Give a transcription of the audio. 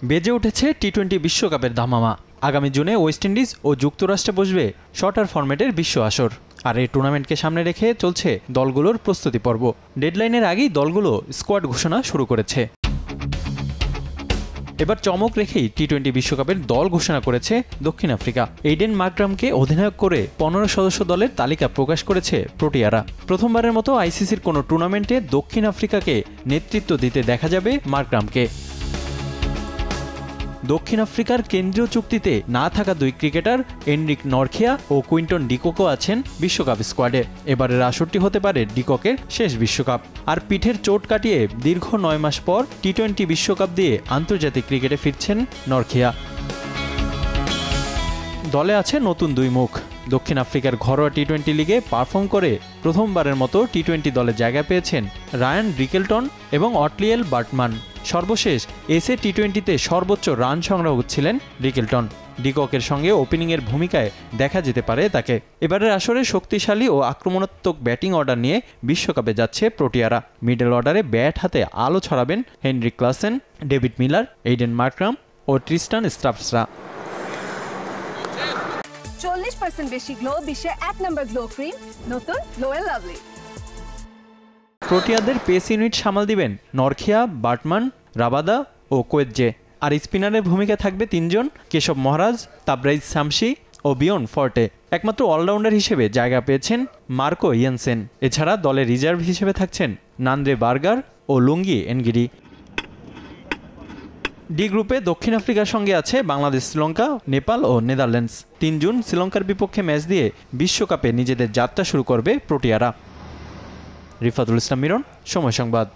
বেজে উঠেছে টি-20 বিশ্বকাপের ধামামা। আগামী জুনে ওয়েস্ট ইন্ডিজ ও যুক্তরাষ্ট্রে বসবে শর্টার ফরম্যাটের বিশ্ব আসর। আর এই টুর্নামেন্টকে সামনে রেখে চলছে দলগুলোর প্রস্তুতি পর্ব। ডেডলাইনের আগেই দলগুলো স্কোয়াড ঘোষণা শুরু করেছে। এবার চমক রেখেই টি-20 বিশ্বকাপের দল ঘোষণা করেছে দক্ষিণ আফ্রিকা। এইডেন মার্করামকে অধিনায়ক করে 15 সদস্য দলের তালিকা প্রকাশ করেছে প্রোটিয়ারা। প্রথমবারের মতো আইসিসির কোনো টুর্নামেন্টে দক্ষিণ আফ্রিকাকে নেতৃত্ব দিতে দেখা যাবে মার্করামকে। দক্ষিণ আফ্রিকার কেন্দ্রীয় চুক্তিতে না থাকা দুই ক্রিকেটার এনরিক নরখিয়া ও কুইন্টন ডিকোকো আছেন বিশ্বকাপ স্কোয়াডে। এবারের আসরটি হতে পারে ডিককের শেষ বিশ্বকাপ। আর পিঠের চোট কাটিয়ে দীর্ঘ 9 মাস পর টি-20 বিশ্বকাপ দিয়ে আন্তর্জাতিক ক্রিকেটে ফিরছেন নরখিয়া। দলে আছে নতুন দুই মুখ। দক্ষিণ আফ্রিকার ঘরোয়া টি-20 লিগে পারফর্ম করে প্রথমবারের মতো টি-20 দলে জায়গা পেয়েছেন রায়ান রিকেলটন এবং অটলিয়েল বার্টমান। সর্বশেষ এসএ টি-20তে সর্বোচ্চ রান সংগ্রাহক ছিলেন রিকেলটন। ডিককের সঙ্গে ওপেনিংয়ের ভূমিকায় দেখা যেতে পারে তাকে। এবারের আসরে শক্তিশালী ও আক্রমণাত্মক ব্যাটিং অর্ডার নিয়ে বিশ্বকাপে যাচ্ছে প্রোটিয়ারা। মিডল অর্ডারে ব্যাট হাতে আলো ছড়াবেন Heinrich Klaasen, David Miller, Aiden Markram ও ট্রিস্টান স্ট্রাফসরা। 40% বেশি গ্লো, বিশ্বের 1 নম্বর গ্লো ক্রিম, নতুন গ্লো এন্ড লাভলি। প্রোটিয়াদের পেস ইউনিট সামাল দিবেন নরখিয়া, বার্টমান, রাবাদা ও কোয়েতজে। আর স্পিনারের ভূমিকা থাকবে 3 জন, কেশব মহারাজ, তাবরাইজ শামসি ও বিয়ন ফর্টে। একমাত্র অলরাউন্ডার হিসেবে জায়গা পেয়েছেন মার্কো ইয়েনসেন। এছাড়া দলের রিজার্ভ হিসেবে থাকছেন নান্দ্রে বার্গার ও লুঙ্গি এনগিডি। ডি গ্রুপে দক্ষিণ আফ্রিকার সঙ্গে আছে বাংলাদেশ, শ্রীলঙ্কা, নেপাল ও নেদারল্যান্ডস। 3 জুন শ্রীলঙ্কার বিপক্ষে ম্যাচ দিয়ে বিশ্বকাপে নিজেদের যাত্রা শুরু করবে প্রোটিয়ারা। রিফাতুল ইসলাম মিরন, সময় সংবাদ।